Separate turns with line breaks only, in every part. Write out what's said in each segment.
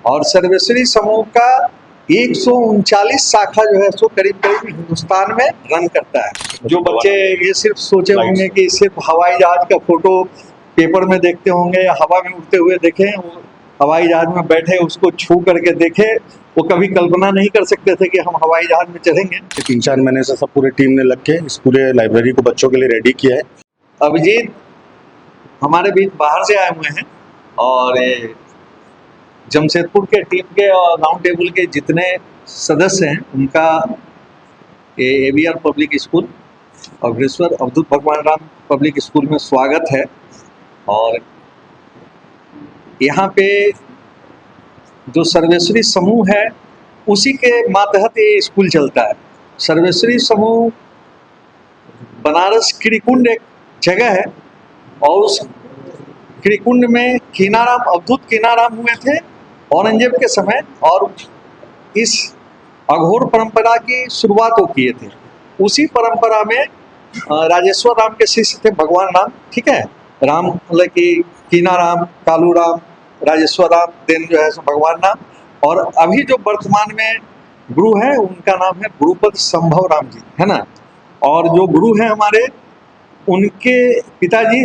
और सर्वेश्वरी समूह का 139 शाखा जो है सो करीब करीब हिंदुस्तान में रन करता है। जो बच्चे ये सिर्फ सोचे होंगे कि सिर्फ हवाई जहाज का फोटो पेपर में देखते होंगे या हवा में उड़ते हुए देखें, वो हवाई जहाज में बैठे उसको छू करके देखे, वो कभी कल्पना नहीं कर सकते थे कि हम हवाई जहाज में चढ़ेंगे।
3-4 महीने से सब पूरी टीम ने लग के इस पूरे लाइब्रेरी को बच्चों के लिए रेडी किया है।
अभिजीत हमारे बीच बाहर से आए हुए हैं और जमशेदपुर के टीम के और राउंड टेबल के जितने सदस्य हैं उनका AVR पब्लिक स्कूल अग्रेश्वर अवधूत भगवान राम पब्लिक स्कूल में स्वागत है। और यहाँ पे जो सर्वेश्वरी समूह है उसी के मातहत ये स्कूल चलता है। सर्वेश्वरी समूह बनारस किरीकुंड एक जगह है और उस किरीकुंड में कीनाराम अवधूत कीनाराम हुए थे औरंगजेब के समय, और इस अघोर परंपरा की शुरुआत वो किए थे। उसी परंपरा में राजेश्वर राम के शिष्य थे भगवान राम, ठीक है, राम मतलब कि कीनाराम, कालू राम, राजेश्वर राम, देन जो है सो भगवान राम। और अभी जो वर्तमान में गुरु है उनका नाम है गुरुपद संभव राम जी, है ना। और जो गुरु हैं हमारे, उनके पिताजी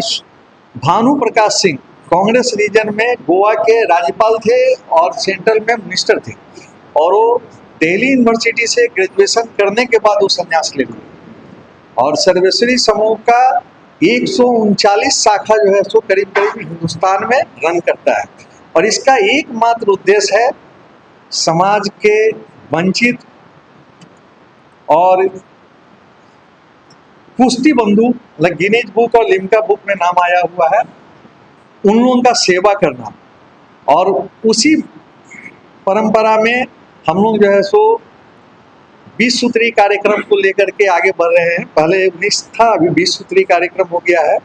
भानु प्रकाश सिंह कांग्रेस रीजन में गोवा के राज्यपाल थे और सेंट्रल में मिनिस्टर थे, और वो दिल्ली यूनिवर्सिटी से ग्रेजुएशन करने के बाद वो संन्यास ले लिए। और सर्वेश्वरी समूह का 139 शाखा जो है सो करीब करीब हिंदुस्तान में रन करता है। और इसका एकमात्र उद्देश्य है समाज के वंचित और कुश्ती बंधु, मतलब गिनीज बुक और लिम्का बुक में नाम आया हुआ है, उन लोगों का सेवा करना। और उसी परंपरा में हम लोग जो है सो 20 सूत्री कार्यक्रम को लेकर के आगे बढ़ रहे हैं। पहले 19 था, अभी 20 सूत्री कार्यक्रम हो गया है।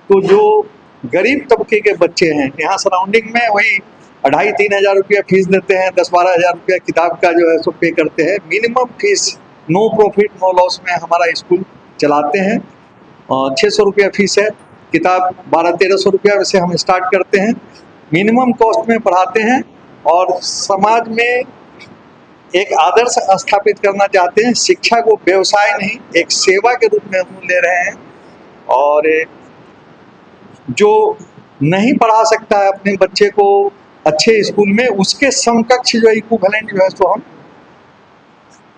तो जो गरीब तबके के बच्चे हैं यहाँ सराउंडिंग में, वही 2,500-3 हज़ार रुपया फीस देते हैं, 10-12 हज़ार रुपया किताब का जो है सो पे करते हैं। Minimum fees, no profit no loss में हमारा स्कूल चलाते हैं। 600 रुपया फीस है, किताब 1200-1300 रुपया से हम स्टार्ट करते हैं। मिनिमम कॉस्ट में पढ़ाते हैं और समाज में एक आदर्श स्थापित करना चाहते हैं। शिक्षा को व्यवसाय नहीं, एक सेवा के रूप में हम ले रहे हैं। और जो नहीं पढ़ा सकता है अपने बच्चे को अच्छे स्कूल में, उसके समकक्ष जो इक्विवेलेंट जो है सो हम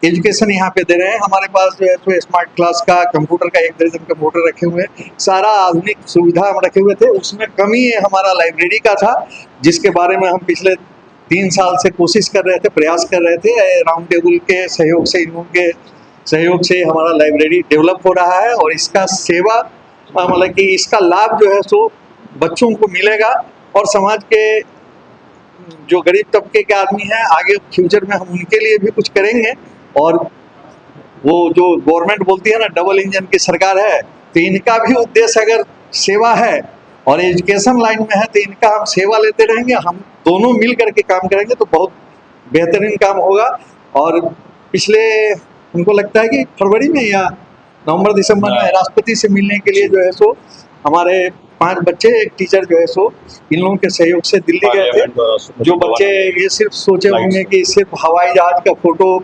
एजुकेशन यहाँ पे दे रहे हैं। हमारे पास जो है सो स्मार्ट क्लास का, कंप्यूटर का 1 दर्जन कंप्यूटर रखे हुए हैं, सारा आधुनिक सुविधा हम रखे हुए थे। उसमें कमी है हमारा लाइब्रेरी का था, जिसके बारे में हम पिछले 3 साल से कोशिश कर रहे थे, प्रयास कर रहे थे। राउंड टेबल के सहयोग से, इन लोगों के सहयोग से हमारा लाइब्रेरी डेवलप हो रहा है और इसका सेवा मतलब कि इसका लाभ जो है सो बच्चों को मिलेगा। और समाज के जो गरीब तबके के आदमी हैं, आगे फ्यूचर में हम उनके लिए भी कुछ करेंगे। और वो जो गवर्नमेंट बोलती है ना डबल इंजन की सरकार है, तो इनका भी उद्देश्य अगर सेवा है और एजुकेशन लाइन में है तो इनका हम सेवा लेते रहेंगे। हम दोनों मिल करके काम करेंगे तो बहुत बेहतरीन काम होगा। और पिछले उनको लगता है कि फरवरी में या नवंबर दिसंबर में राष्ट्रपति से मिलने के लिए जो है सो हमारे 5 बच्चे, एक टीचर जो है सो इन लोगों के सहयोग से दिल्ली गए थे। जो बच्चे ये सिर्फ सोचे होंगे कि सिर्फ हवाई जहाज का फोटो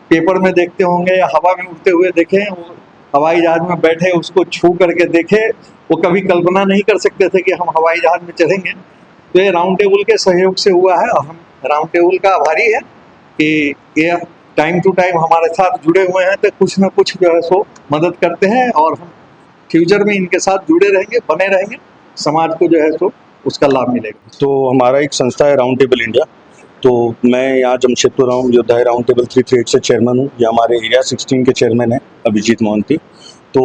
पेपर में देखते होंगे या हवा में उड़ते हुए देखें, वो हवाई जहाज में बैठे उसको छू करके देखे, वो कभी कल्पना नहीं कर सकते थे कि हम हवाई जहाज में चढ़ेंगे। तो ये राउंड टेबल के सहयोग से हुआ है और हम राउंड टेबल का आभारी है कि ये टाइम टू टाइम हमारे साथ जुड़े हुए हैं, तो कुछ ना कुछ जो है सो मदद करते हैं और हम फ्यूचर में इनके साथ जुड़े रहेंगे, बने रहेंगे, समाज को जो है सो उसका लाभ मिलेगा।
तो हमारा एक संस्था है राउंड टेबल इंडिया, तो मैं यहाँ जमशेदपुर योद्धा राउंड टेबल 338 से चेयरमैन हूँ। ये हमारे एरिया 16 के चेयरमैन है अभिजीत मोहंती। तो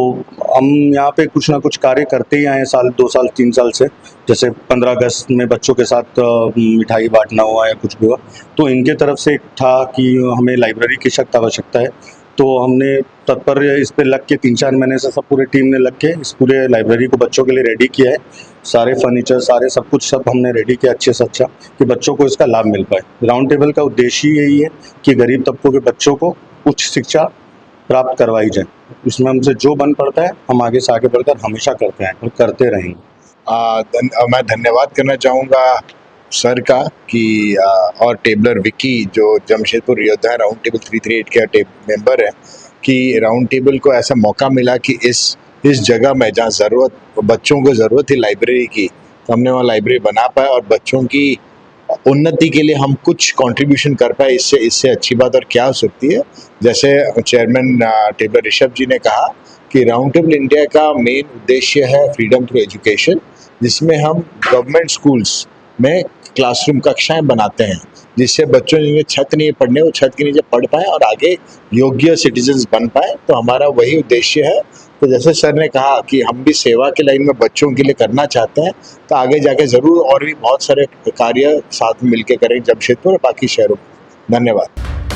हम यहाँ पे कुछ ना कुछ कार्य करते ही आए साल 2 साल 3 साल से। जैसे 15 अगस्त में बच्चों के साथ मिठाई बांटना हुआ या कुछ भी हुआ, तो इनके तरफ से एक था कि हमें लाइब्रेरी की सख्त आवश्यकता है। तो हमने तत्पर इस पे लग के 3-4 महीने से सब पूरी टीम ने लग के इस पूरे लाइब्रेरी को बच्चों के लिए रेडी किया है। सारे फर्नीचर, सारे सब कुछ सब हमने रेडी किया अच्छे से अच्छा, कि बच्चों को इसका लाभ मिल पाए। राउंड टेबल का उद्देश्य यही है कि गरीब तबकों के बच्चों को उच्च शिक्षा प्राप्त करवाई जाए। इसमें हमसे जो बन पड़ता है हम आगे से आगे बढ़कर हमेशा करते हैं और करते रहेंगे।
मैं धन्यवाद करना चाहूँगा सर का कि और टेबलर विकी जो जमशेदपुर योद्धा राउंड टेबल 338 के मेंबर है कि राउंड टेबल को ऐसा मौका मिला कि इस जगह में जहाँ ज़रूरत बच्चों को ज़रूरत थी लाइब्रेरी की, तो हमने वहाँ लाइब्रेरी बना पाए और बच्चों की उन्नति के लिए हम कुछ कंट्रीब्यूशन कर पाए। इससे अच्छी बात और क्या हो सकती है। जैसे चेयरमैन टेबलर ऋषभ जी ने कहा कि राउंड टेबल इंडिया का मेन उद्देश्य है फ्रीडम थ्रू एजुकेशन, जिसमें हम गवर्नमेंट स्कूल्स में क्लासरूम कक्षाएं बनाते हैं, जिससे बच्चों जिन्हें छत नहीं पढ़ने वो छत के नीचे पढ़ पाए और आगे योग्य सिटीजन्स बन पाए। तो हमारा वही उद्देश्य है। तो जैसे सर ने कहा कि हम भी सेवा के लाइन में बच्चों के लिए करना चाहते हैं, तो आगे जाके ज़रूर और भी बहुत सारे कार्य साथ में मिलकर करें जमशेदपुर और बाकी शहरों में। धन्यवाद।